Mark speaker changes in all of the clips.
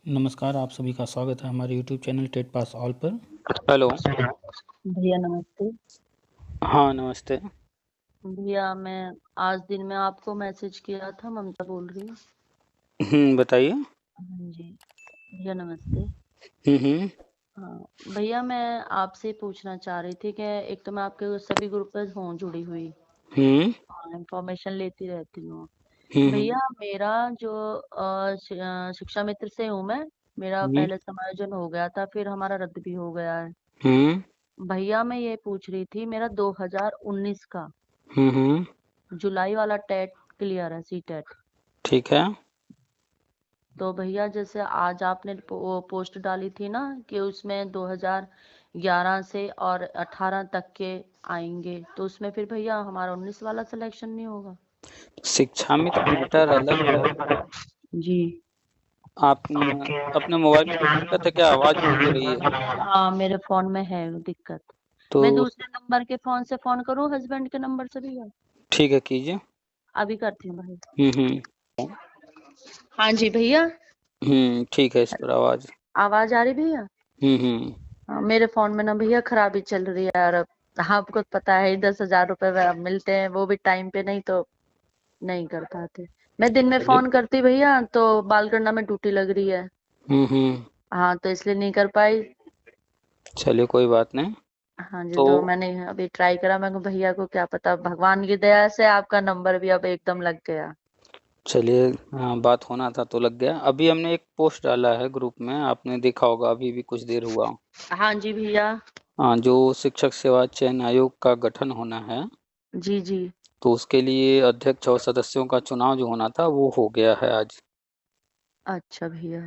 Speaker 1: नमस्कार, आप सभी का स्वागत है हमारे YouTube channel TET pass all पर। हेलो।
Speaker 2: भैया नमस्ते।
Speaker 1: हाँ, नमस्ते।
Speaker 2: भैया मैं आज दिन में आपको मैसेज किया था, ममता बोल रही हूँ।
Speaker 1: बताइए।
Speaker 2: हाँ जी, भैया नमस्ते।
Speaker 1: हुँ।
Speaker 2: हाँ, भैया मैं आपसे पूछना चाह रही थी कि एक तो मैं आपके सभी ग्रुप पे हूँ जुड़ी हुई
Speaker 1: हुँ,
Speaker 2: और इन्फॉर्मेशन लेती रहती हूँ।
Speaker 1: हुँ,
Speaker 2: भैया मेरा जो शिक्षा मित्र से हूँ मैं, मेरा
Speaker 1: हुँ,
Speaker 2: पहले समायोजन हो गया था, फिर हमारा रद्द भी हो गया है।
Speaker 1: हुँ,
Speaker 2: भैया मैं ये पूछ रही थी, मेरा 2019 का
Speaker 1: हुँ,
Speaker 2: जुलाई वाला टेट क्लियर है, सी टेट।
Speaker 1: ठीक है।
Speaker 2: तो भैया जैसे आज आपने वो पोस्ट डाली थी ना कि उसमें 2011 से और 18 तक के आएंगे, तो उसमें फिर भैया हमारा 19 वाला सिलेक्शन नहीं होगा?
Speaker 1: शिक्षा मित्र मैटर अलग है।
Speaker 2: जी।
Speaker 1: आप अपने मोबाइल में कोई दिक्कत है क्या? आवाज़ बहुत हो रही है।
Speaker 2: हाँ, मेरे फोन में है दिक्कत।
Speaker 1: तो
Speaker 2: मैं दूसरे नंबर के फोन से फोन करूँ, हस्बैंड के नंबर से भैया?
Speaker 1: ठीक है, कीजिए।
Speaker 2: अभी करती हूँ भाई।
Speaker 1: हुँ।
Speaker 2: हाँ जी भैया।
Speaker 1: ठीक है, इस पर आवाज़।
Speaker 2: आवाज आ रही भैया?
Speaker 1: हुँ।
Speaker 2: हाँ, मेरे फोन में ना भैया खराबी चल रही है यार। अब आपको पता है 10,000 रुपए मिलते हैं, वो भी टाइम पे नहीं, तो नहीं कर पाते। मैं दिन में
Speaker 1: चलिए।
Speaker 2: फोन करती भैया तो बालगन्ना में ड्यूटी लग रही है।
Speaker 1: हुँ।
Speaker 2: हाँ, तो इसलिए नहीं कर पाई।
Speaker 1: चलिए, कोई बात नहीं।
Speaker 2: हाँ जी,
Speaker 1: तो
Speaker 2: तो मैंने अभी ट्राई करा, मैं भैया को क्या पता, भगवान की दया से आपका नंबर भी अब एकदम लग गया।
Speaker 1: चलिए, हाँ, बात होना था तो लग गया। अभी हमने एक पोस्ट डाला है ग्रुप में, आपने देखा होगा, अभी भी कुछ देर हुआ।
Speaker 2: हाँ जी भैया।
Speaker 1: हाँ, जो शिक्षक सेवा चयन आयोग का गठन होना है,
Speaker 2: जी जी।
Speaker 1: तो उसके लिए अध्यक्ष और सदस्यों का चुनाव जो होना था वो हो गया है आज।
Speaker 2: अच्छा भैया।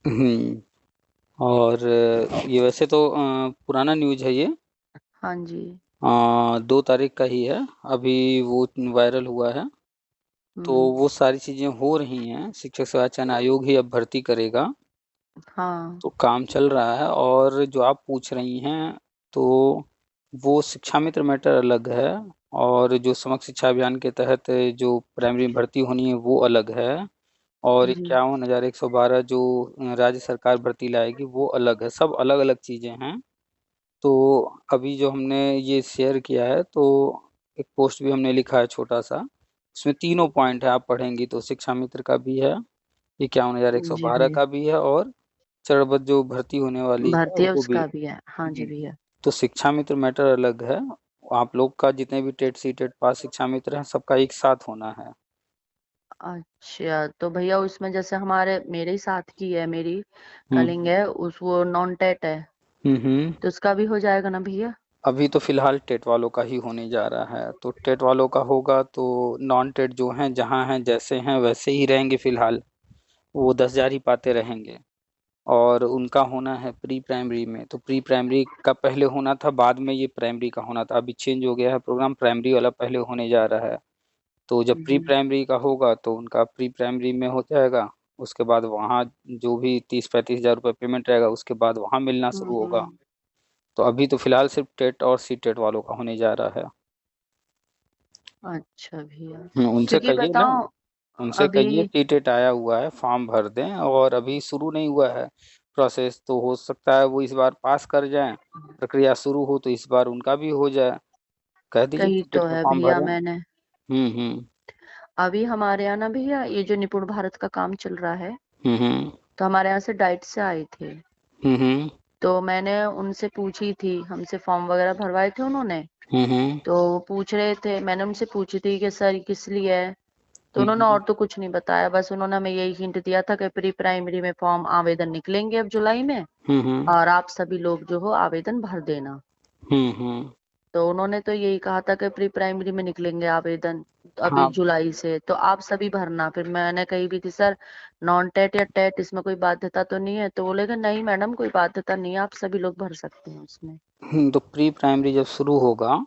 Speaker 1: हम्म। और ये वैसे तो पुराना न्यूज है ये।
Speaker 2: हाँ जी।
Speaker 1: 2 तारीख का ही है। अभी वो वायरल हुआ है। तो
Speaker 2: हम्म।
Speaker 1: वो सारी चीजें हो रही हैं, शिक्षक सेवा चयन आयोग ही अब भर्ती करेगा।
Speaker 2: हाँ
Speaker 1: तो काम चल रहा है। और जो आप पूछ रही हैं, तो वो शिक्षा मित्र मैटर अलग है। और जो समग्र शिक्षा अभियान के तहत जो प्राइमरी में भर्ती होनी है वो अलग है। और
Speaker 2: जी।
Speaker 1: 51,112 जो राज्य सरकार भर्ती लाएगी वो अलग है। सब अलग अलग चीज़ें हैं। तो अभी जो हमने ये शेयर किया है, तो एक पोस्ट भी हमने लिखा है छोटा सा। उसमें तीनों पॉइंट है, आप पढ़ेंगी तो शिक्षा मित्र का भी है, 51,112
Speaker 2: जी भैया।
Speaker 1: का भी है, और चरणबद्ध जो भर्ती होने वाली है
Speaker 2: भर्ती है
Speaker 1: वो भी।
Speaker 2: उसका भी है, हाँ जी
Speaker 1: हम्म,
Speaker 2: भैया।
Speaker 1: तो शिक्षा मित्र मैटर अलग है। आप लोग का जितने भी टेट सी टेट पास शिक्षा मित्र हैं, सबका एक साथ होना है।
Speaker 2: अच्छा, तो भैया उसमें जैसे हमारे मेरे ही साथ की है, मेरी कलिंग
Speaker 1: हम्म
Speaker 2: है, उस वो नॉन टेट है,
Speaker 1: हम्म।
Speaker 2: तो उसका भी हो जाएगा ना भैया?
Speaker 1: अभी तो फिलहाल टेट वालों का ही होने जा रहा है। तो टेट वालों का होगा तो नॉन टेट जो हैं जहाँ हैं जैसे हैं वैसे ही रहेंगे फिलहाल। वो 10,000 ही पाते रहेंगे। और उनका होना है प्री प्राइमरी में। तो प्री प्राइमरी का पहले होना था, बाद में ये प्राइमरी का होना था। अभी चेंज हो गया है प्रोग्राम, प्राइमरी वाला पहले होने जा रहा है। तो जब प्री
Speaker 2: जी।
Speaker 1: प्राइमरी का होगा तो उनका प्री प्राइमरी में हो जाएगा। उसके बाद वहाँ जो भी 30-35 हज़ार रुपये पेमेंट रहेगा, उसके बाद वहाँ मिलना शुरू होगा।
Speaker 2: हम्म।
Speaker 1: तो अभी तो फिलहाल सिर्फ टेट और सी टेट वालों का होने जा रहा है।
Speaker 2: अच्छा भैया।
Speaker 1: उनसे
Speaker 2: क्योंकि
Speaker 1: कहिए ना।
Speaker 2: बताओ
Speaker 1: उनसे
Speaker 2: अभी।
Speaker 1: कहिए टी टेट आया हुआ है, फॉर्म भर दें, और अभी शुरू नहीं हुआ है प्रोसेस। तो हो सकता है वो इस बार पास कर जाएं, प्रक्रिया शुरू हो तो इस बार उनका भी हो जाए। कह दीजिए
Speaker 2: कही
Speaker 1: टी टेट
Speaker 2: तो
Speaker 1: का
Speaker 2: है
Speaker 1: फॉर्म
Speaker 2: भैया
Speaker 1: भरें।
Speaker 2: मैंने।
Speaker 1: हम्म।
Speaker 2: अभी हमारे यहाँ ना भैया ये जो निपुण भारत का काम चल रहा है,
Speaker 1: हम्म।
Speaker 2: तो हमारे यहाँ से डाइट से आए थे।
Speaker 1: हम्म।
Speaker 2: तो मैंने उनसे पूछी थी, हमसे फॉर्म वगैरह भरवाए थे उन्होंने।
Speaker 1: हम्म।
Speaker 2: तो वो पूछ रहे थे, मैंने उनसे पूछी थी कि सर किस लिए है। तो उन्होंने
Speaker 1: हम्म।
Speaker 2: और तो कुछ नहीं बताया, बस उन्होंने हमें यही हिंट दिया था कि प्री प्राइमरी में फॉर्म आवेदन निकलेंगे अब जुलाई में,
Speaker 1: हम्म।
Speaker 2: और आप सभी लोग जो हो आवेदन भर देना।
Speaker 1: हम्म।
Speaker 2: तो उन्होंने तो यही कहा था कि प्री प्राइमरी में निकलेंगे आवेदन अभी
Speaker 1: हाँ।
Speaker 2: जुलाई से, तो आप सभी भरना। फिर मैंने कही भी थी सर नॉन टेट या टेट इसमें कोई बाध्यता तो नहीं है, तो बोले कि नहीं मैडम कोई बाध्यता नहीं है, आप सभी लोग भर सकते हैं उसमें।
Speaker 1: तो प्री प्राइमरी जब शुरू होगा,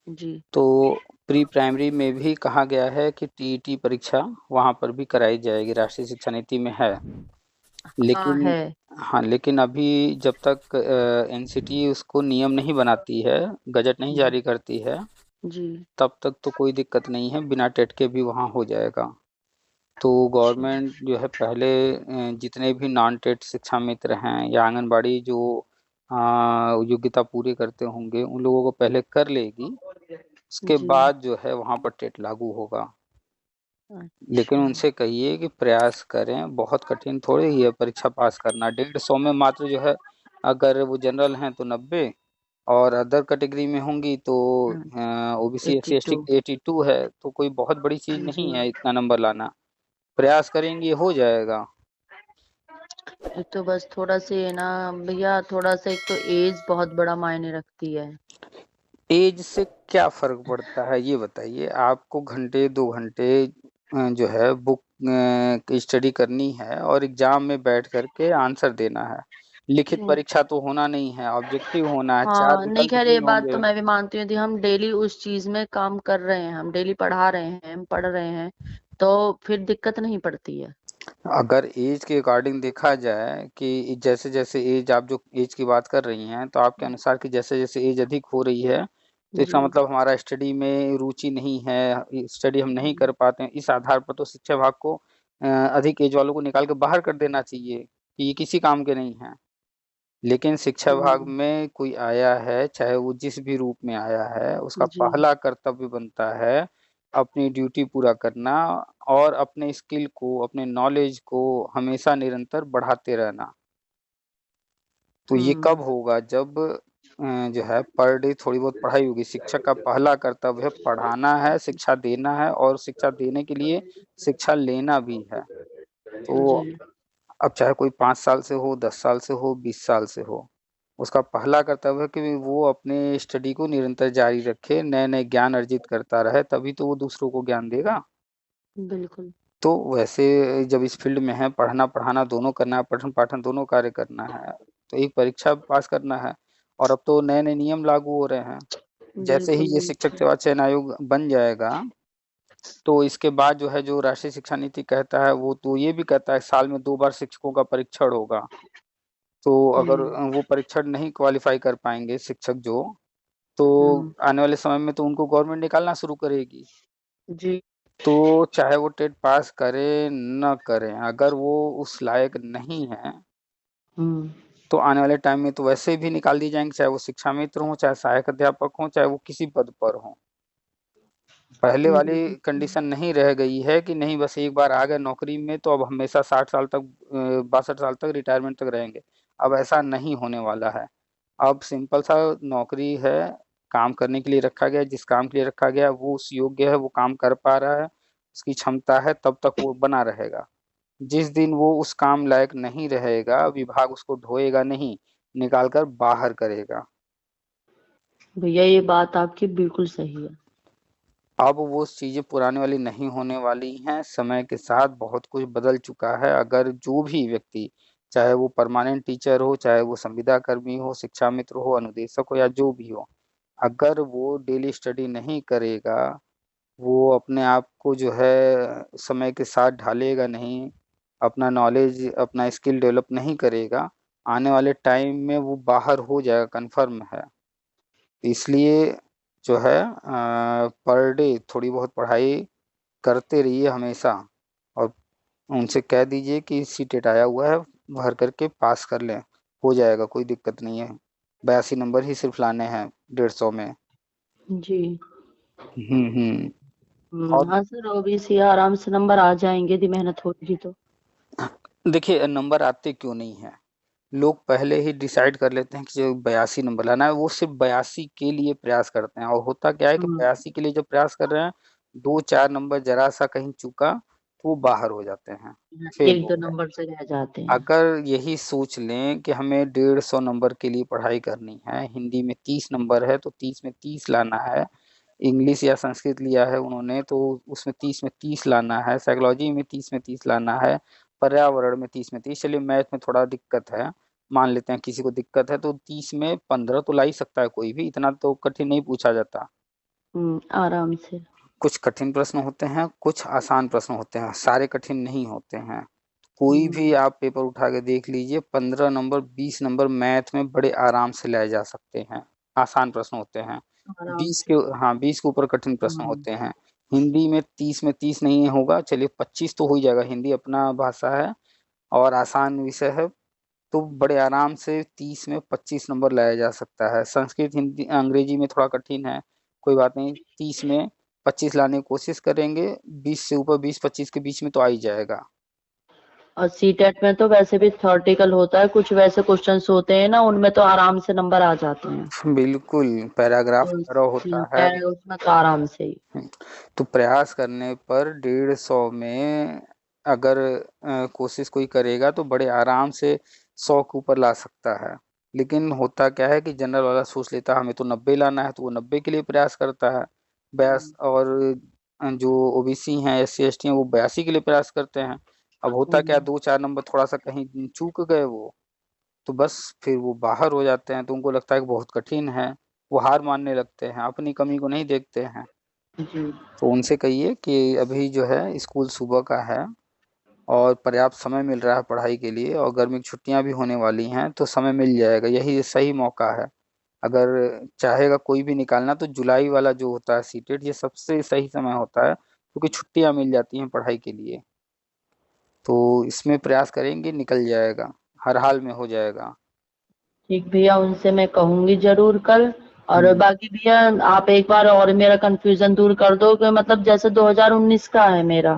Speaker 2: जी।
Speaker 1: तो प्री प्राइमरी में भी कहा गया है कि टीईटी परीक्षा वहाँ पर भी कराई जाएगी, राष्ट्रीय शिक्षा नीति में है।
Speaker 2: हाँ
Speaker 1: लेकिन
Speaker 2: है।
Speaker 1: हाँ, लेकिन अभी जब तक एनसीटी उसको नियम नहीं बनाती है, गजट नहीं
Speaker 2: जी।
Speaker 1: जारी करती है,
Speaker 2: जी।
Speaker 1: तब तक तो कोई दिक्कत नहीं है, बिना टेट के भी वहाँ हो जाएगा। तो
Speaker 2: अच्छा।
Speaker 1: गवर्नमेंट जो है पहले जितने भी नॉन टेट शिक्षा मित्र हैं या आंगनबाड़ी जो योग्यता पूरी करते होंगे उन लोगों को पहले कर लेगी। उसके
Speaker 2: जी।
Speaker 1: बाद जो है वहाँ पर टेट लागू होगा। लेकिन
Speaker 2: अच्छा।
Speaker 1: उनसे कहिए कि प्रयास करें, बहुत कठिन थोड़ी ही है परीक्षा पास करना। 150 में मात्र जो है, अगर वो जनरल हैं तो 90, और अदर कैटेगरी में होंगी तो OBC S C S
Speaker 2: 82।
Speaker 1: T 82 है, तो कोई बहुत बड़ी चीज
Speaker 2: जी।
Speaker 1: नहीं है इतना नंबर लाना। प्रयास करेंगे हो जाएगा।
Speaker 2: एक तो बस थोड़ा से है ना भैया, थोड़ा सा एक तो एज बहुत बड़ा मायने रखती है।
Speaker 1: एज से क्या फर्क पड़ता है ये बताइए। आपको घंटे 2 घंटे जो है बुक की स्टडी करनी है और एग्जाम में बैठ करके आंसर देना है। लिखित
Speaker 2: हम्म।
Speaker 1: परीक्षा तो होना नहीं है, ऑब्जेक्टिव होना है, चार
Speaker 2: हाँ नहीं,
Speaker 1: विकल्प
Speaker 2: खैर ये
Speaker 1: नहीं
Speaker 2: बात तो
Speaker 1: होंगे।
Speaker 2: मैं भी मानती हूँ कि हम डेली उस चीज में काम कर रहे हैं, हम डेली पढ़ा रहे हैं, हम पढ़ रहे हैं, तो फिर दिक्कत नहीं पड़ती है।
Speaker 1: अगर एज के अकॉर्डिंग देखा जाए कि जैसे जैसे एज, आप जो एज की बात कर रही हैं तो आपके अनुसार कि जैसे जैसे एज अधिक हो रही है तो
Speaker 2: जी।
Speaker 1: इसका मतलब हमारा स्टडी में रुचि नहीं है, स्टडी हम नहीं कर पाते हैं। इस आधार पर तो शिक्षा विभाग को अधिक एज वालों को निकाल के बाहर कर देना चाहिए कि ये किसी काम के नहीं है। लेकिन शिक्षा विभाग
Speaker 2: हम्म।
Speaker 1: में कोई आया है, चाहे वो जिस भी रूप में आया है, उसका
Speaker 2: जी।
Speaker 1: पहला कर्तव्य बनता है अपनी ड्यूटी पूरा करना और अपने स्किल को, अपने नॉलेज को हमेशा निरंतर बढ़ाते रहना। तो ये
Speaker 2: हम्म।
Speaker 1: कब होगा, जब जो है पर डे थोड़ी बहुत पढ़ाई होगी। शिक्षक का पहला कर्तव्य है पढ़ाना है, शिक्षा देना है, और शिक्षा देने के लिए शिक्षा लेना भी है। तो
Speaker 2: जी।
Speaker 1: अब चाहे कोई 5 साल से हो, 10 साल से हो, 20 साल से हो, उसका पहला कर्तव्य है कि वो अपने स्टडी को निरंतर जारी रखे, नए नए ज्ञान अर्जित करता रहे, तभी तो वो दूसरों को ज्ञान देगा।
Speaker 2: बिल्कुल।
Speaker 1: तो वैसे जब इस फील्ड में है, पढ़ना पढ़ाना दोनों करना है, पठन पाठन दोनों कार्य करना है, तो एक परीक्षा पास करना है। और अब तो नए नए नियम लागू हो रहे हैं। जैसे ही
Speaker 2: बिल्कुल
Speaker 1: ये शिक्षक
Speaker 2: बिल्कुल।
Speaker 1: सेवा चयन आयोग बन जाएगा तो इसके बाद जो है, जो राष्ट्रीय शिक्षा नीति कहता है वो तो ये भी कहता है साल में 2 बार शिक्षकों का परीक्षण होगा। तो अगर
Speaker 2: हम्म।
Speaker 1: वो परीक्षण नहीं क्वालिफाई कर पाएंगे शिक्षक जो, तो
Speaker 2: हम्म।
Speaker 1: आने वाले समय में तो उनको गवर्नमेंट निकालना शुरू करेगी।
Speaker 2: जी।
Speaker 1: तो चाहे वो टेट पास करें न करें, अगर वो उस लायक नहीं है
Speaker 2: हम्म।
Speaker 1: तो आने वाले टाइम में तो वैसे भी निकाल दिए जाएंगे, चाहे वो शिक्षा मित्र हों, चाहे सहायक अध्यापक हों, चाहे वो किसी पद पर हों। पहले वाली
Speaker 2: बिल्कुल।
Speaker 1: कंडीशन नहीं रह गई है कि नहीं बस एक बार आ गए नौकरी में तो अब हमेशा 60 साल तक, 62 साल तक, रिटायरमेंट तक रहेंगे। अब ऐसा नहीं होने वाला है। अब सिंपल सा नौकरी है, काम करने के लिए रखा गया है, जिस काम के लिए रखा गया है वो उस योग्य है, वो काम कर पा रहा है, उसकी क्षमता है, तब तक वो बना रहेगा। जिस दिन वो उस काम लायक नहीं रहेगा, विभाग उसको ढोएगा नहीं, निकाल कर बाहर करेगा।
Speaker 2: भैया ये बात आपकी बिल्कुल सही है।
Speaker 1: अब वो चीजें पुराने वाली नहीं होने वाली हैं। समय के साथ बहुत कुछ बदल चुका है। अगर जो भी व्यक्ति, चाहे वो परमानेंट टीचर हो, चाहे वो संविदा कर्मी हो, शिक्षा मित्र हो, अनुदेशक हो, या जो भी हो, अगर वो डेली स्टडी नहीं करेगा, वो अपने आप को जो है समय के साथ ढालेगा नहीं, अपना नॉलेज, अपना स्किल डेवलप नहीं करेगा, आने वाले टाइम में वो बाहर हो जाएगा, कन्फर्म है। इसलिए जो है पर डे थोड़ी बहुत पढ़ाई करते रहिए हमेशा। और उनसे कह दीजिए कि सीटेट आया हुआ है, भर करके पास कर लें, हो जाएगा, कोई दिक्कत नहीं है। 82 नंबर ही सिर्फ लाने हैं 150 में।
Speaker 2: जी।
Speaker 1: हम्म। और
Speaker 2: हाँ सर, ओबीसी आराम से नंबर आ जाएंगे यदि मेहनत होगी तो।
Speaker 1: देखिए, नंबर आते क्यों नहीं है, लोग पहले ही डिसाइड कर लेते हैं कि जो 82 नंबर लाना है, वो सिर्फ 82 के लिए प्रयास करते हैं। और होता क्या है कि
Speaker 2: हम्म।
Speaker 1: 82 के लिए जब प्रयास कर रहे हैं, 2-4 नंबर जरा सा कहीं चूका तो वो बाहर हो जाते हैं, फेल
Speaker 2: एक
Speaker 1: हो
Speaker 2: दो
Speaker 1: गए।
Speaker 2: नंबर से रह जाते हैं।
Speaker 1: अगर यही सोच लें कि हमें 150 नंबर के लिए पढ़ाई करनी है, हिंदी में 30 नंबर है तो 30 में 30 लाना है, इंग्लिश या संस्कृत लिया है उन्होंने तो उसमें 30 में 30 लाना है, साइकोलॉजी में 30 में 30 लाना है, पर्यावरण में 30 में 30, चलिए मैथ में थोड़ा दिक्कत है, मान लेते हैं किसी को दिक्कत है, तो 30 में 15 तो ला ही सकता है कोई भी, इतना तो कठिन नहीं पूछा जाता।
Speaker 2: आराम से।
Speaker 1: कुछ कठिन प्रश्न होते हैं, कुछ आसान प्रश्न होते हैं, सारे कठिन नहीं होते हैं। कोई भी
Speaker 2: हम्म।
Speaker 1: आप पेपर उठा के देख लीजिए, 15 नंबर 20 नंबर मैथ में बड़े आराम से लाए जा सकते हैं, आसान प्रश्न होते हैं।
Speaker 2: आराम
Speaker 1: बीस के
Speaker 2: से।
Speaker 1: हाँ 20 के ऊपर कठिन प्रश्न
Speaker 2: हम्म।
Speaker 1: होते हैं। हिंदी में 30 नहीं होगा, चलिए 25 तो हो ही जाएगा, हिंदी अपना भाषा है और आसान विषय है, तो बड़े आराम से 30 में 25 नंबर लाया जा सकता है। संस्कृत हिंदी अंग्रेजी में थोड़ा कठिन है, कोई बात नहीं, 30 में 25 लाने की कोशिश करेंगे, 20 से ऊपर 20-25 के बीच में तो आ ही जाएगा।
Speaker 2: और सीटेट में तो वैसे भी थ्योरेटिकल होता है, कुछ वैसे क्वेश्चंस होते हैं ना, उनमें तो आराम से नंबर आ जाते हैं।
Speaker 1: बिल्कुल, पैराग्राफ
Speaker 2: तो
Speaker 1: वगैरह होता है।
Speaker 2: उसमें तो आराम से ही।
Speaker 1: तो प्रयास करने पर 150 में अगर कोशिश कोई करेगा तो बड़े आराम से 100 के ऊपर ला सकता है। लेकिन होता क्या है कि जनरल वाला सोच लेता है हमें तो 90 लाना है, तो वो 90 के लिए प्रयास करता है, बयास, और जो ओबीसी हैं, एस सी एस टी हैं, वो 82 के लिए प्रयास करते हैं। अब होता क्या,
Speaker 2: हम्म।
Speaker 1: 2-4 नंबर थोड़ा सा कहीं चूक गए वो, तो बस फिर वो बाहर हो जाते हैं, तो उनको लगता है कि बहुत कठिन है, वो हार मानने लगते हैं, अपनी कमी को नहीं देखते हैं।
Speaker 2: जी।
Speaker 1: तो उनसे कहिए कि अभी जो है स्कूल सुबह का है और पर्याप्त समय मिल रहा है पढ़ाई के लिए, और गर्मी की छुट्टियां भी होने वाली हैं, तो समय मिल जाएगा, यही सही मौका है। अगर चाहेगा कोई भी निकालना तो जुलाई वाला जो होता है सीटेट, ये सबसे सही समय होता है, क्योंकि छुट्टियां मिल जाती हैं पढ़ाई के लिए। तो इसमें प्रयास करेंगे, निकल जाएगा, हर हाल में हो जाएगा।
Speaker 2: ठीक भैया, उनसे मैं कहूंगी जरूर कल। और
Speaker 1: हम्म
Speaker 2: बाकी भैया, आप एक बार और मेरा कंफ्यूजन दूर कर दो कि मतलब जैसे 2019 का है मेरा,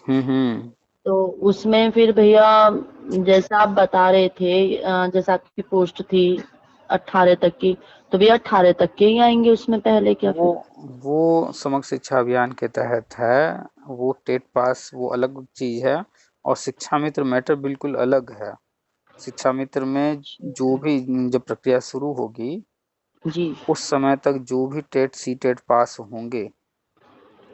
Speaker 1: हम्म।
Speaker 2: तो उसमें फिर भैया जैसा आप बता रहे थे, जैसा आपकी पोस्ट थी 18 तक की, तो भैया 18 तक के ही आएंगे उसमें पहले क्या
Speaker 1: वो
Speaker 2: फिर?
Speaker 1: वो समग्र शिक्षा अभियान के तहत है, वो टेट पास वो अलग चीज है, और शिक्षा मित्र मैटर बिल्कुल अलग है। शिक्षा मित्र में जो भी, जब प्रक्रिया शुरू होगी
Speaker 2: जी।
Speaker 1: उस समय तक जो भी टेट सी टेट पास होंगे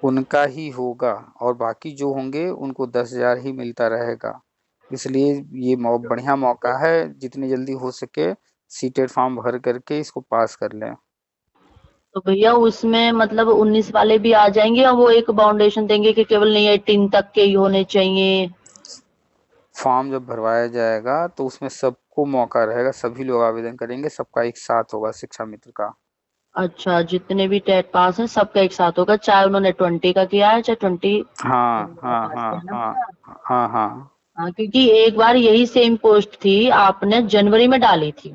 Speaker 1: उनका ही होगा, और बाकी जो होंगे उनको 10,000 ही मिलता रहेगा। इसलिए ये बढ़िया मौका है, जितनी जल्दी हो सके सी टेट फॉर्म भर करके इसको पास कर लें।
Speaker 2: तो भैया उसमें मतलब 19 वाले भी आ जाएंगे, और वो एक बाउंडेशन देंगे कि केवल नहीं 18 तक के ही होने चाहिए?
Speaker 1: फॉर्म जब भरवाया जाएगा तो उसमें सबको मौका रहेगा, सभी लोग आवेदन करेंगे, सबका एक साथ होगा शिक्षा मित्र का।
Speaker 2: अच्छा, जितने भी टेट पास हैं सबका एक साथ होगा, चाहे उन्होंने 20 का किया है चाहे 20
Speaker 1: हाँ
Speaker 2: का
Speaker 1: हाँ
Speaker 2: पास
Speaker 1: हाँ
Speaker 2: किया है ना
Speaker 1: हाँ
Speaker 2: भैया?
Speaker 1: हाँ हाँ।
Speaker 2: हाँ, क्योंकि एक बार यही सेम पोस्ट थी, आपने जनवरी में डाली थी,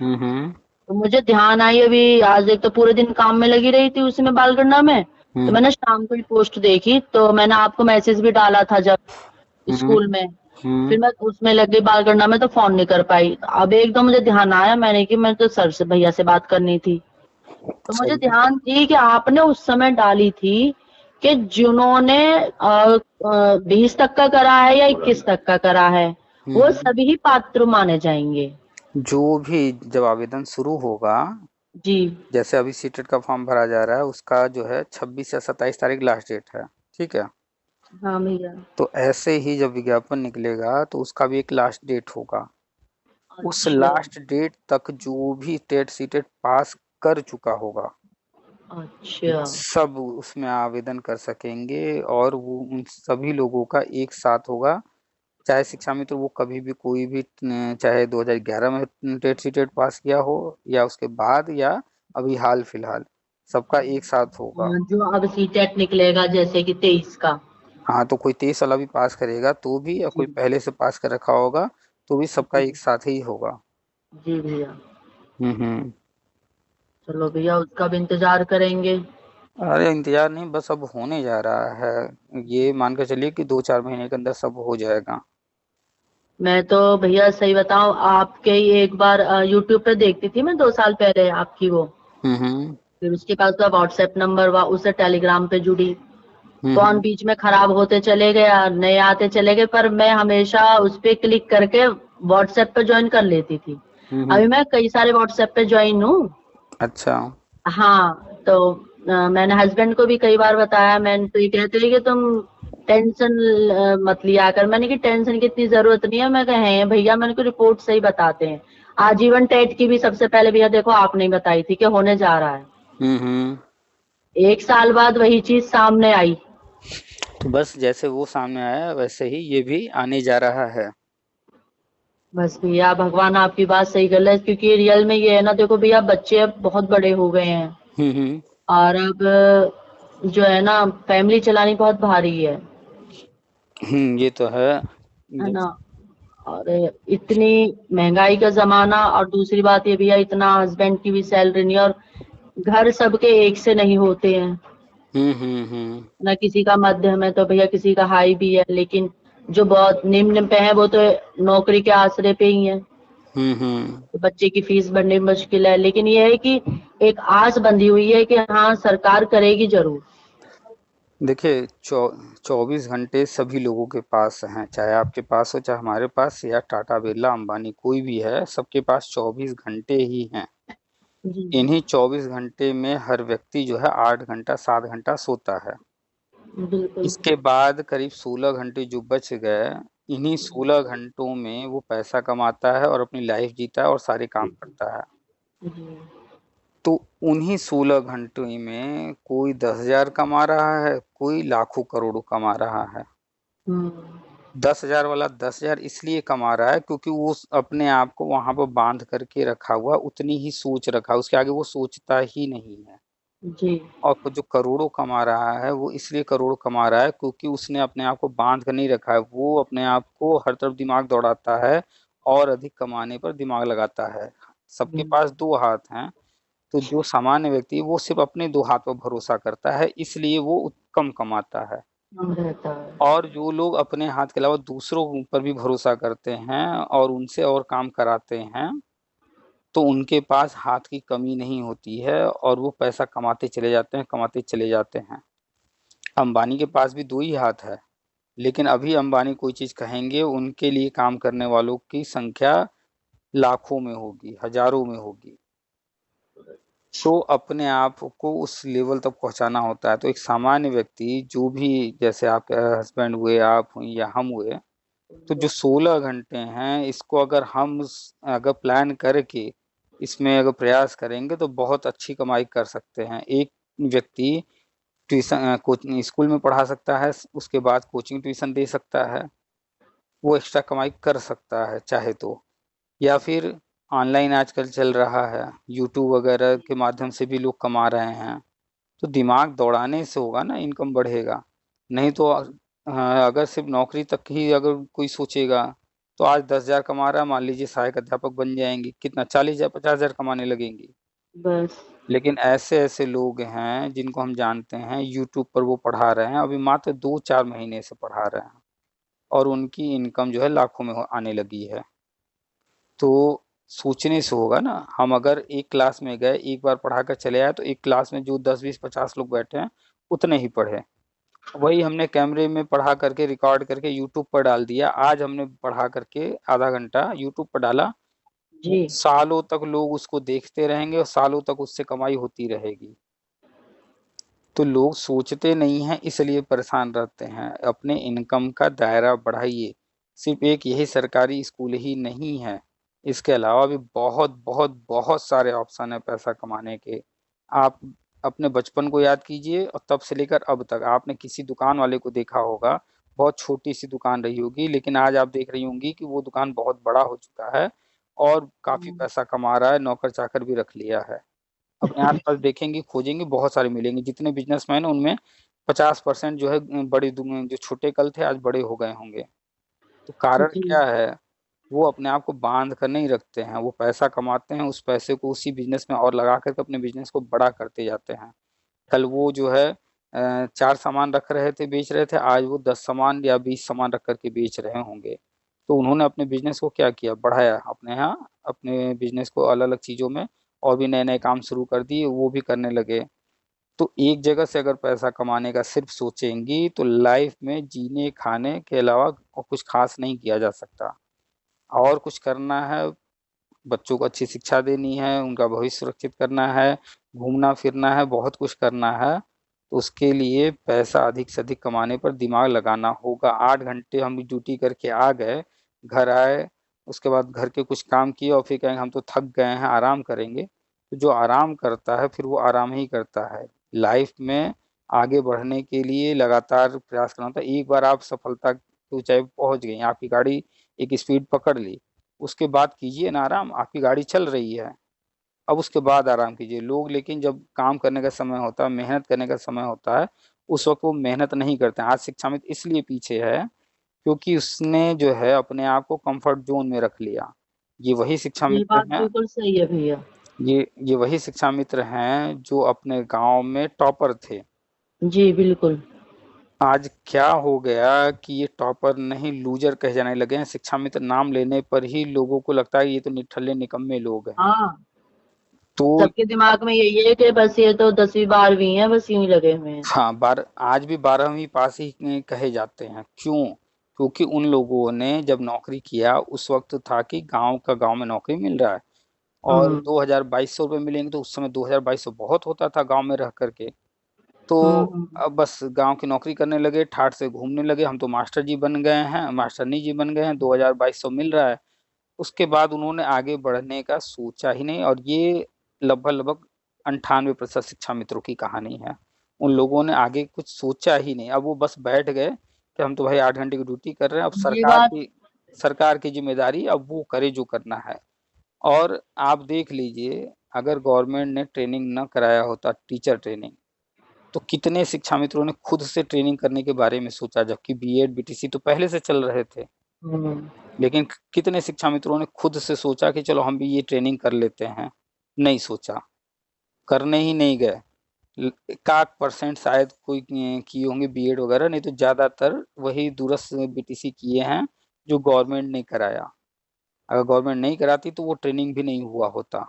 Speaker 1: हम्म।
Speaker 2: तो मुझे ध्यान आई अभी, आज एक तो पूरे दिन काम में लगी रही थी उसमें बालगणना में, तो
Speaker 1: हम्म
Speaker 2: मैंने शाम को ही पोस्ट देखी, तो मैंने आपको मैसेज भी डाला था जब
Speaker 1: हम्म
Speaker 2: स्कूल में।
Speaker 1: हम्म।
Speaker 2: फिर मैं उसमें लग गई बालगणना में, तो फोन नहीं कर पाई। अब एकदम मुझे ध्यान आया, मैंने कि मैं तो सर से भैया से बात करनी थी, तो मुझे
Speaker 1: चलिए।
Speaker 2: ध्यान थी कि आपने उस समय डाली थी कि जिन्होंने 20 तक का करा है या 21 तक का करा है, वो
Speaker 1: हम्म।
Speaker 2: सभी ही पात्र माने जाएंगे।
Speaker 1: जो भी जब आवेदन शुरू होगा,
Speaker 2: जी।
Speaker 1: जैसे अभी सीटेट का फॉर्म भरा जा रहा है, उसका जो है 26 या 27 तारीख लास्ट डेट है, ठीक है।
Speaker 2: हाँ भैया।
Speaker 1: तो ऐसे ही जब विज्ञापन निकलेगा तो उसका भी एक लास्ट डेट होगा। उस
Speaker 2: अच्छा।
Speaker 1: लास्ट डेट तक जो भी टेट सीटेट पास कर चुका होगा
Speaker 2: अच्छा।
Speaker 1: सब उसमें आवेदन कर सकेंगे, और वो उन सभी लोगों का एक साथ होगा। चाहे शिक्षा में तो वो कभी भी कोई भी चाहे 2011 में टेट सी टेट पास किया हो, या उसके बाद, या अभी हाल फिलहाल, सबका एक साथ होगा।
Speaker 2: जो अब सीटेट निकलेगा जैसे कि 23 का।
Speaker 1: हाँ, तो कोई 23 वाला भी पास करेगा तो भी, या कोई
Speaker 2: जी।
Speaker 1: पहले से पास कर रखा होगा तो भी सबका
Speaker 2: जी।
Speaker 1: एक साथ ही होगा।
Speaker 2: जी भैया।
Speaker 1: हम्म।
Speaker 2: चलो भैया, उसका भी इंतजार करेंगे।
Speaker 1: अरे इंतजार नहीं, बस अब होने जा रहा है, ये मान कर चलिए कि 2-4 महीने के अंदर सब हो जाएगा।
Speaker 2: मैं तो भैया सही बताऊं, आपके ही एक बार यूट्यूब पे देखती थी मैं 2 साल पहले आपकी वो,
Speaker 1: हम्म
Speaker 2: फिर उसके बाद उसका व्हाट्सएप नंबर हुआ, उससे टेलीग्राम पे जुड़ी, फोन
Speaker 1: हम्म
Speaker 2: बीच में खराब होते चले गए, नए आते चले गए, पर मैं हमेशा उस पे क्लिक करके व्हाट्सएप पे ज्वाइन कर लेती थी।
Speaker 1: हम्म।
Speaker 2: अभी मैं कई सारे व्हाट्सएप पे ज्वाइन हूँ।
Speaker 1: अच्छा।
Speaker 2: हाँ, तो मैंने हस्बैंड को भी कई बार बताया, मैंने तो ये कहते हैं कि तुम टेंशन मत लिया कर, मैंने कि टेंशन की इतनी जरूरत नहीं है, मैं कहे भैया मैंने को रिपोर्ट सही बताते हैं। आजीवन टेट की भी सबसे पहले भैया देखो आपने ही बताई थी कि होने जा रहा है,
Speaker 1: हम्म।
Speaker 2: 1 साल बाद वही चीज सामने आई।
Speaker 1: तो बस जैसे वो सामने आया वैसे ही ये भी आने जा रहा है।
Speaker 2: बस भैया भगवान आपकी बात सही कर ले, क्योंकि रियल में ये है ना, देखो भैया बच्चे अब बहुत बड़े हो गए हैं,
Speaker 1: हम्म।
Speaker 2: और अब जो है ना फैमिली चलानी बहुत भारी
Speaker 1: ये तो है।
Speaker 2: है ना।
Speaker 1: जैसे
Speaker 2: और इतनी महंगाई का जमाना, और दूसरी बात ये भैया इतना हस्बैंड की भी सैलरी नहीं, और घर सबके एक से नहीं होते हैं
Speaker 1: हम्म।
Speaker 2: ना, किसी का मध्यम है तो भैया किसी का हाई भी है, लेकिन जो बहुत निम्न पे है वो तो नौकरी के आसरे पे ही है।
Speaker 1: हम्म।
Speaker 2: तो बच्चे की फीस भरनी मुश्किल है, लेकिन ये है कि एक आस बंधी हुई है कि हाँ सरकार करेगी जरूर।
Speaker 1: देखिए 24 घंटे सभी लोगों के पास हैं, चाहे आपके पास हो चाहे हमारे पास, या टाटा बिरला अंबानी कोई भी है, सबके पास 24 घंटे ही हैं।
Speaker 2: जी
Speaker 1: इन्हीं 24 घंटे में हर व्यक्ति जो है 8 घंटा 7 घंटा सोता है।
Speaker 2: बिल्कुल।
Speaker 1: इसके बाद करीब 16 घंटे जो बच गए, इन्हीं 16 घंटों में वो पैसा कमाता है और अपनी लाइफ जीता है और सारे काम करता है।
Speaker 2: जी।
Speaker 1: तो उन्हीं 16 घंटे में कोई 10,000 कमा रहा है, कोई लाखों करोड़ों कमा रहा है।
Speaker 2: हम्म।
Speaker 1: 10,000 वाला 10,000 इसलिए कमा रहा है क्योंकि वो अपने आप को वहां पर बांध करके रखा हुआ, उतनी ही सोच रखा, उसके आगे वो सोचता ही नहीं है।
Speaker 2: जी।
Speaker 1: और जो करोड़ों कमा रहा है वो इसलिए करोड़ कमा रहा है क्योंकि उसने अपने आप को बांध कर नहीं रखा है, वो अपने आप को हर तरफ दिमाग दौड़ाता है और अधिक कमाने पर दिमाग लगाता है। सबके
Speaker 2: हम्म।
Speaker 1: पास दो हाथ हैं, तो जो सामान्य व्यक्ति है वो सिर्फ अपने दो हाथ पर भरोसा करता है, इसलिए वो कम कमाता है।
Speaker 2: कम रहता है।
Speaker 1: और जो लोग अपने हाथ के अलावा दूसरों पर भी भरोसा करते हैं और उनसे और काम कराते हैं, तो उनके पास हाथ की कमी नहीं होती है और वो पैसा कमाते चले जाते हैं, कमाते चले जाते हैं। अंबानी के पास भी दो ही हाथ है, लेकिन अभी अंबानी कोई चीज कहेंगे उनके लिए काम करने वालों की संख्या लाखों में होगी, हजारों में होगी। तो अपने आप को उस लेवल तक पहुंचाना होता है। तो एक सामान्य व्यक्ति जो भी, जैसे आपके हस्बैंड हुए, आप हुई या हम हुए, तो जो 16 घंटे हैं इसको अगर हम अगर प्लान करके इसमें अगर प्रयास करेंगे तो बहुत अच्छी कमाई कर सकते हैं। एक व्यक्ति ट्यूशन कोचिंग स्कूल में पढ़ा सकता है, उसके बाद कोचिंग ट्यूशन दे सकता है, वो एक्स्ट्रा कमाई कर सकता है चाहे तो। या फिर ऑनलाइन आजकल चल रहा है, यूट्यूब वगैरह के माध्यम से भी लोग कमा रहे हैं। तो दिमाग दौड़ाने से होगा ना, इनकम बढ़ेगा। नहीं तो अगर सिर्फ नौकरी तक ही अगर कोई सोचेगा, तो आज 10,000 कमा रहा है, मान लीजिए सहायक अध्यापक बन जाएंगे, कितना 40,000 50,000 कमाने लगेंगी।
Speaker 2: बस।
Speaker 1: लेकिन ऐसे ऐसे लोग हैं जिनको हम जानते हैं, यूट्यूब पर वो पढ़ा रहे हैं, अभी मात्र 2 4 महीने से पढ़ा रहे हैं और उनकी इनकम जो है लाखों में आने लगी है। तो सोचने से होगा ना। हम अगर एक क्लास में गए, एक बार पढ़ा कर चले आए, तो एक क्लास में जो 10 20 50 लोग बैठे हैं उतने ही पढ़े। वही हमने कैमरे में पढ़ा करके रिकॉर्ड करके यूट्यूब पर डाल दिया, आज हमने पढ़ा करके आधा घंटा यूट्यूब पर डाला,
Speaker 2: जी।
Speaker 1: वो सालों तक लोग उसको देखते रहेंगे और सालों तक उससे कमाई होती रहेगी। तो लोग सोचते नहीं हैं, इसलिए परेशान रहते हैं। अपने इनकम का दायरा बढ़ाइए। सिर्फ एक यही सरकारी स्कूल ही नहीं है, इसके अलावा भी बहुत बहुत बहुत सारे ऑप्शन है पैसा कमाने के। आप अपने बचपन को याद कीजिए और तब से लेकर अब तक आपने किसी दुकान वाले को देखा होगा, बहुत छोटी सी दुकान रही होगी, लेकिन आज आप देख रही होंगी कि वो दुकान बहुत बड़ा हो चुका है और काफी
Speaker 2: हम्म।
Speaker 1: पैसा कमा रहा है, नौकर चाकर भी रख लिया है। अपने आसपास देखेंगे खोजेंगे बहुत सारे मिलेंगे, जितने बिजनेसमैन हैं उनमें 50% जो है जो छोटे कल थे आज बड़े हो गए होंगे। तो कारण
Speaker 2: जी।
Speaker 1: क्या है? वो अपने आप को बांध कर नहीं रखते हैं, वो पैसा कमाते हैं, उस पैसे को उसी बिजनेस में और लगा करके अपने बिजनेस को बड़ा करते जाते हैं। कल वो जो है 4 सामान रख रहे थे बेच रहे थे, आज वो 10 सामान या 20 सामान रख करके बेच रहे होंगे। तो उन्होंने अपने बिजनेस को क्या किया, बढ़ाया अपने यहाँ, अपने बिजनेस को अलग अलग चीजों में और भी नए नए काम शुरू कर दिए, वो भी करने लगे। तो एक जगह से अगर पैसा कमाने का सिर्फ सोचेंगी तो लाइफ में जीने खाने के अलावा और कुछ खास नहीं किया जा सकता। और कुछ करना है, बच्चों को अच्छी शिक्षा देनी है, उनका भविष्य सुरक्षित करना है, घूमना फिरना है, बहुत कुछ करना है, तो उसके लिए पैसा अधिक से अधिक कमाने पर दिमाग लगाना होगा। 8 घंटे हम ड्यूटी करके आ गए, घर आए, उसके बाद घर के कुछ काम किए और फिर कहेंगे हम तो थक गए हैं आराम करेंगे, तो जो आराम करता है फिर वो आराम ही करता है। लाइफ में आगे बढ़ने के लिए लगातार प्रयास करना होता है। एक बार आप सफलता की ऊंचाई पर पहुंच गई, आपकी गाड़ी एक स्पीड पकड़ ली, उसके बाद कीजिए ना आराम, आपकी गाड़ी चल रही है। अब उसके बाद आराम कीजिए। लोग लेकिन जब काम करने का समय होता है, मेहनत करने का समय होता है, उस वक्त वो मेहनत नहीं करते हैं। आज शिक्षा मित्र इसलिए पीछे है क्योंकि उसने जो है अपने आप को कंफर्ट जोन में रख लिया। ये वही शिक्षा
Speaker 2: ये
Speaker 1: मित्र
Speaker 2: बात
Speaker 1: हैं,
Speaker 2: बिल्कुल सही है भैया।
Speaker 1: ये वही शिक्षा मित्र हैं जो अपने गांव में टॉपर थे।
Speaker 2: जी बिल्कुल।
Speaker 1: आज क्या हो गया कि ये टॉपर नहीं लूजर कहे जाने लगे हैं। शिक्षा मित्र नाम लेने पर ही लोगों को लगता है ये तो निठल्ले निकम्मे लोग हैं।
Speaker 2: हाँ,
Speaker 1: तो
Speaker 2: सबके दिमाग में यही है कि बस ये तो 10वीं 12वीं है, बस यूं ही लगे हुए हैं।
Speaker 1: हाँ, आज भी 12वीं पास ही कहे जाते हैं। क्यों? क्योंकि उन लोगों ने जब नौकरी किया उस वक्त था कि गांव में नौकरी मिल रहा है, और
Speaker 2: हम्म
Speaker 1: 2200 रुपये मिलेंगे, तो उस समय 2200 बहुत होता था गांव में रह करके। तो
Speaker 2: हम्म।
Speaker 1: अब बस गांव की नौकरी करने लगे, ठाठ से घूमने लगे, हम तो मास्टर जी बन गए हैं, मास्टरनी जी बन गए हैं, 2200 मिल रहा है। उसके बाद उन्होंने आगे बढ़ने का सोचा ही नहीं। और ये लगभग लगभग 98% शिक्षा मित्रों की कहानी है। उन लोगों ने आगे कुछ सोचा ही नहीं। अब वो बस बैठ गए कि हम तो भाई 8 घंटे की ड्यूटी कर रहे हैं, अब
Speaker 2: ये बात।
Speaker 1: सरकार की जिम्मेदारी, अब वो करे जो करना है। और आप देख लीजिए, अगर गवर्नमेंट ने ट्रेनिंग न कराया होता, टीचर ट्रेनिंग, तो कितने शिक्षा मित्रों ने खुद से ट्रेनिंग करने के बारे में सोचा, जबकि बीएड बीटीसी तो पहले से चल रहे थे।
Speaker 2: हम्म
Speaker 1: लेकिन कितने शिक्षा मित्रों ने खुद से सोचा कि चलो हम भी ये ट्रेनिंग कर लेते हैं? नहीं सोचा, करने ही नहीं गए। एकाध परसेंट शायद कोई किए होंगे बीएड वगैरह, नहीं तो ज्यादातर वही दूरस्थ बीटीसी किए हैं जो गवर्नमेंट ने कराया। अगर गवर्नमेंट नहीं कराती तो वो ट्रेनिंग भी नहीं हुआ होता।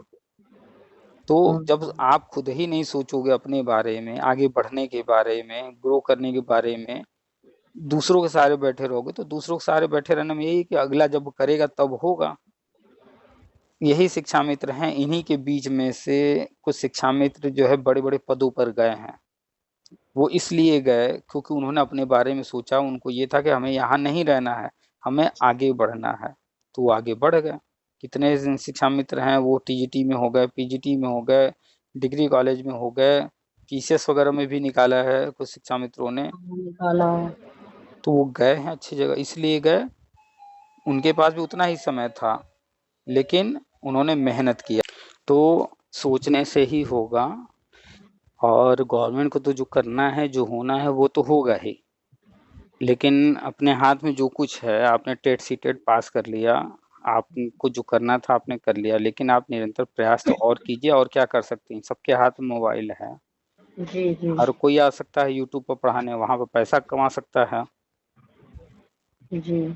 Speaker 1: तो जब
Speaker 2: हम्म।
Speaker 1: आप खुद ही नहीं सोचोगे अपने बारे में, आगे बढ़ने के बारे में, ग्रो करने के बारे में, दूसरों के सहारे बैठे रहोगे, तो दूसरों के सहारे बैठे रहने में यही कि अगला जब करेगा तब होगा। यही शिक्षा मित्र हैं। इन्हीं के बीच में से कुछ शिक्षा मित्र जो है बड़े बड़े पदों पर गए हैं। वो इसलिए गए क्योंकि उन्होंने अपने बारे में सोचा। उनको ये था कि हमें यहाँ नहीं रहना है, हमें आगे बढ़ना है। तो वो आगे बढ़ गए। कितने शिक्षा मित्र हैं वो टीजीटी में हो गए, पीजीटी में हो गए, डिग्री कॉलेज में हो गए, पीसीएस वगैरह में भी निकाला है कुछ शिक्षा मित्रों ने।
Speaker 2: निकाला है।
Speaker 1: तो वो गए हैं अच्छी जगह, इसलिए गए। उनके पास भी उतना ही समय था, लेकिन उन्होंने मेहनत किया। तो सोचने से ही होगा। और गवर्नमेंट को तो जो करना है, जो होना है, वो तो होगा ही। लेकिन अपने हाथ में जो कुछ है, आपने टेट सीटेट पास कर लिया, आपको जो करना था आपने कर लिया, लेकिन आप निरंतर प्रयास तो और कीजिए। और क्या कर सकते हैं? सबके हाथ में मोबाइल है,
Speaker 2: जी जी।
Speaker 1: हर कोई आ सकता है यूट्यूब पर पढ़ाने, वहां पर पैसा कमा सकता है।
Speaker 2: जी।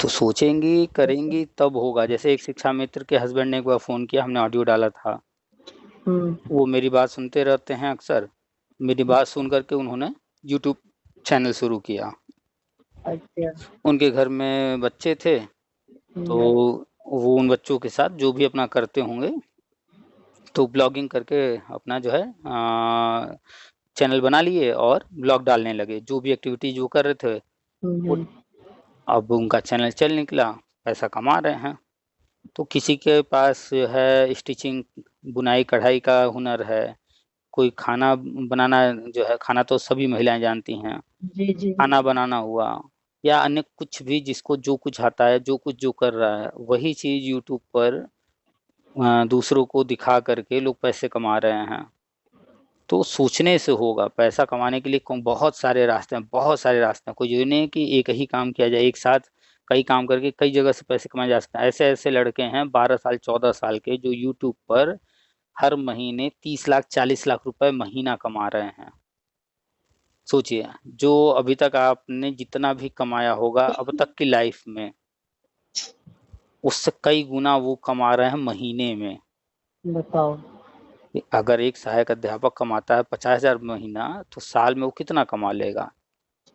Speaker 1: तो सोचेंगी करेंगी तब होगा। जैसे एक शिक्षा मित्र के हस्बैंड ने एक बार फोन किया, हमने ऑडियो डाला था,
Speaker 2: हम्म।
Speaker 1: वो मेरी बात सुनते रहते हैं अक्सर। मेरी बात सुन करके उन्होंने यूट्यूब चैनल शुरू किया।
Speaker 2: अच्छा।
Speaker 1: उनके घर में बच्चे थे, तो
Speaker 2: हम्म
Speaker 1: वो उन बच्चों के साथ जो भी अपना करते होंगे, तो ब्लॉगिंग करके अपना जो है चैनल बना लिए और ब्लॉग डालने लगे, जो भी एक्टिविटी जो कर रहे थे वो।
Speaker 2: हम्म।
Speaker 1: अब उनका चैनल चल निकला, पैसा कमा रहे हैं। तो किसी के पास जो है स्टिचिंग, बुनाई कढ़ाई का हुनर है, कोई खाना बनाना, जो है खाना तो सभी महिलाएं जानती हैं,
Speaker 2: जी जी।
Speaker 1: खाना बनाना हुआ, या अन्य कुछ भी, जिसको जो कुछ आता है, जो कुछ जो कर रहा है, वही चीज यूट्यूब पर दूसरों को दिखा करके लोग पैसे कमा रहे हैं। तो सोचने से होगा। पैसा कमाने के लिए बहुत सारे रास्ते हैं, बहुत सारे रास्ते हैं। कोई ये नहीं है कि एक ही काम किया जाए, एक साथ कई काम करके कई जगह से पैसे कमाए जा सकते हैं। ऐसे ऐसे लड़के हैं 12 साल 14 साल के जो यूट्यूब पर हर महीने 30 लाख 40 लाख रुपए महीना कमा रहे हैं। सोचिए, जो अभी तक आपने जितना भी कमाया होगा अब तक की लाइफ में, उससे कई गुना वो कमा रहे हैं महीने में।
Speaker 2: बताओ।
Speaker 1: अगर एक सहायक अध्यापक कमाता है 50,000 महीना, तो साल में वो कितना कमा लेगा?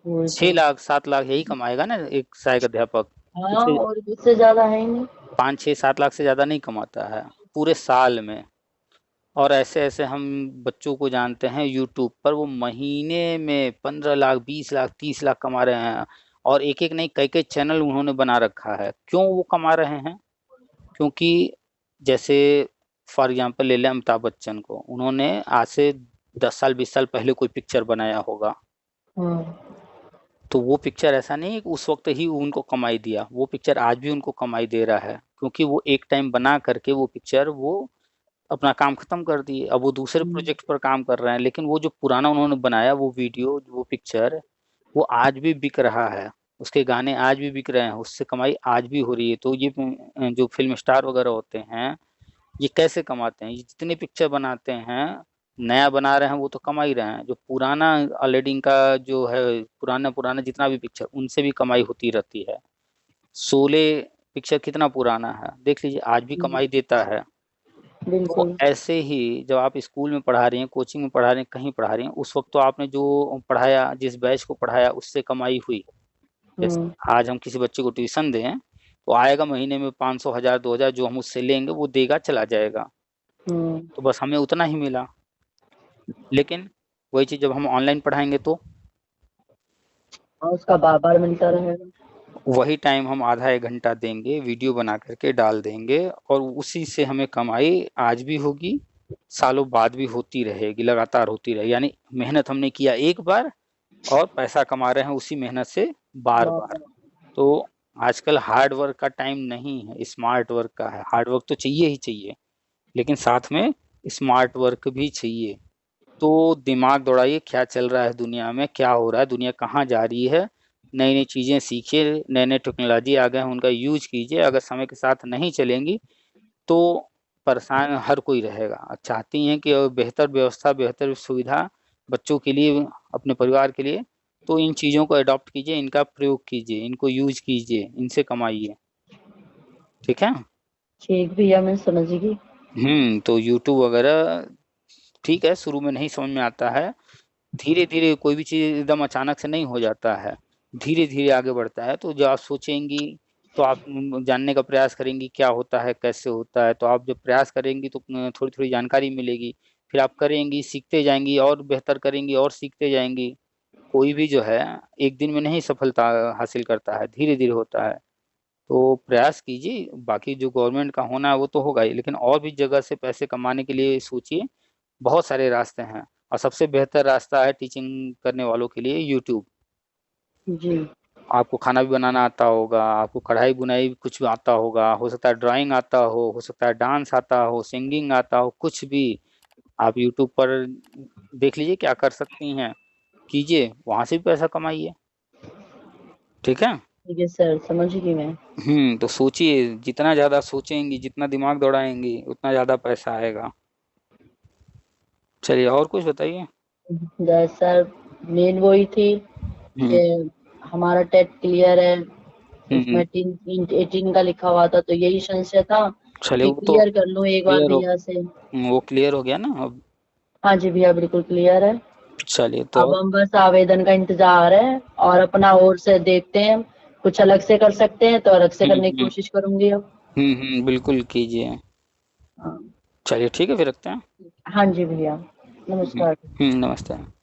Speaker 2: वही
Speaker 1: छह
Speaker 2: तो।
Speaker 1: लाख 7 लाख यही कमाएगा ना एक सहायक अध्यापक।
Speaker 2: हाँ,
Speaker 1: इससे
Speaker 2: और इससे ज्यादा है ही नहीं।
Speaker 1: 5 6 7 लाख से ज्यादा नहीं कमाता है पूरे साल में। और ऐसे ऐसे हम बच्चों को जानते हैं यूट्यूब पर, वो महीने में 15 लाख 20 लाख 30 लाख कमा रहे हैं। और एक एक नहीं, कई कई चैनल उन्होंने बना रखा है। क्यों वो कमा रहे हैं? क्योंकि जैसे फॉर एग्जाम्पल ले लें अमिताभ बच्चन को, उन्होंने आज से 10 साल 20 साल पहले कोई पिक्चर बनाया होगा,
Speaker 2: हम्म।
Speaker 1: तो वो पिक्चर ऐसा नहीं है कि उस वक्त ही उनको कमाई दिया, वो पिक्चर आज भी उनको कमाई दे रहा है। क्योंकि वो एक टाइम बना करके वो पिक्चर वो अपना काम खत्म कर दिए, अब वो दूसरे प्रोजेक्ट पर काम कर रहे हैं। लेकिन वो जो पुराना उन्होंने बनाया वो वीडियो, वो पिक्चर, वो आज भी बिक रहा है, उसके गाने आज भी बिक रहे हैं, उससे कमाई आज भी हो रही है। तो ये जो फिल्म स्टार वगैरह होते हैं, ये कैसे कमाते हैं? ये जितने पिक्चर बनाते हैं, नया बना रहे हैं, वो तो कमा ही रहे हैं। जो पुराना ऑलरेडी इनका जो है, पुराना पुराना जितना भी पिक्चर, उनसे भी कमाई होती रहती है। शोले पिक्चर कितना पुराना है, देख लीजिए, आज भी कमाई देता है। तो
Speaker 2: बिल्कुल।
Speaker 1: ऐसे ही जब आप स्कूल में पढ़ा रही हैं, कोचिंग में पढ़ा रही हैं, कहीं पढ़ा रही हैं, उस वक्त तो आपने जो पढ़ाया, जिस बैच को पढ़ाया, उससे कमाई हुई। जैसे
Speaker 2: हम्म।
Speaker 1: आज हम किसी बच्चे को ट्यूशन दें, तो आएगा महीने में 500, 1000, 2000 जो हम उससे लेंगे वो देगा, चला जाएगा।
Speaker 2: हम्म।
Speaker 1: तो बस हमें उतना ही मिला। लेकिन वही चीज़ जब हम ऑनलाइन पढ़ाएंगे तो
Speaker 2: और उसका बार बार मिलता रहेगा।
Speaker 1: वही टाइम हम आधा एक घंटा देंगे, वीडियो बना करके डाल देंगे, और उसी से हमें कमाई आज भी होगी, सालों बाद भी होती रहेगी, लगातार होती रहेगी। यानी मेहनत हमने किया एक बार, और पैसा कमा रहे हैं उसी मेहनत से बार
Speaker 2: बार
Speaker 1: बार।
Speaker 2: बार।
Speaker 1: तो आजकल हार्ड वर्क का टाइम नहीं है, स्मार्ट वर्क का है। हार्ड वर्क तो चाहिए ही चाहिए, लेकिन साथ में स्मार्ट वर्क भी चाहिए। तो दिमाग दौड़ाइए, क्या चल रहा है दुनिया में, क्या हो रहा है, दुनिया कहाँ जा रही है, नई नई चीज़ें सीखिए, नए नए टेक्नोलॉजी आ गए हैं, उनका यूज कीजिए। अगर समय के साथ नहीं चलेंगी तो परेशान हर कोई रहेगा। आप चाहती हैं कि बेहतर व्यवस्था, बेहतर सुविधा बच्चों के लिए, अपने परिवार के लिए, तो इन चीज़ों को अडॉप्ट कीजिए, इनका प्रयोग कीजिए, इनको यूज कीजिए, इनसे कमाइए। ठीक है।
Speaker 2: ठीक भैया, मैं समझ गई।
Speaker 1: तो यूट्यूब वगैरह ठीक है, शुरू में नहीं समझ में आता है, धीरे धीरे कोई भी चीज़ एकदम अचानक से नहीं हो जाता है, धीरे धीरे आगे बढ़ता है। तो जो आप सोचेंगी, तो आप जानने का प्रयास करेंगी क्या होता है, कैसे होता है, तो आप जब प्रयास करेंगी तो थोड़ी थोड़ी जानकारी मिलेगी। फिर आप करेंगी, सीखते जाएंगी, और बेहतर करेंगी, और सीखते जाएंगी। कोई भी जो है एक दिन में नहीं सफलता हासिल करता है, धीरे धीरे होता है। तो प्रयास कीजिए, बाकी जो गवर्नमेंट का होना है वो तो होगा ही, लेकिन और भी जगह से पैसे कमाने के लिए सोचिए। बहुत सारे रास्ते हैं, और सबसे बेहतर रास्ता है टीचिंग करने वालों के लिए यूट्यूब।
Speaker 2: जी।
Speaker 1: आपको खाना भी बनाना आता होगा, आपको कढ़ाई बुनाई भी कुछ भी आता होगा, हो सकता है ड्राइंग आता हो सकता है डांस आता हो, सिंगिंग आता हो, कुछ भी आप यूट्यूब पर देख लीजिए क्या कर सकती हैं, कीजिए, वहां से भी पैसा कमाइए। ठीक है।
Speaker 2: ठीक है सर, समझ गई मैं।
Speaker 1: तो सोचिए, जितना ज्यादा सोचेंगी, जितना दिमाग दौड़ाएंगी, उतना ज्यादा पैसा आएगा। चलिए, और कुछ बताइए।
Speaker 2: सर, मेन वही थी कि
Speaker 1: हम्म
Speaker 2: हमारा टेट क्लियर है,
Speaker 1: हम्म
Speaker 2: उसमें
Speaker 1: हम्म।
Speaker 2: 18 का लिखा हुआ था, तो यही संशय था
Speaker 1: चलिए,
Speaker 2: कि
Speaker 1: वो तो
Speaker 2: क्लियर कर लूं एक बार
Speaker 1: क्लियर हो,
Speaker 2: भैया से।
Speaker 1: वो क्लियर हो गया ना अब।
Speaker 2: हाँ जी भैया, बिल्कुल क्लियर है।
Speaker 1: चलिए तो
Speaker 2: अब हम बस आवेदन का इंतजार है, और अपना और से देखते हैं, कुछ अलग से कर सकते हैं तो अलग से
Speaker 1: हम्म
Speaker 2: करने की
Speaker 1: हम्म
Speaker 2: कोशिश करूंगी अब।
Speaker 1: बिल्कुल कीजिए।
Speaker 2: हाँ।
Speaker 1: चलिए ठीक है, फिर रखते हैं।
Speaker 2: हाँ जी भैया, नमस्कार।
Speaker 1: नमस्ते।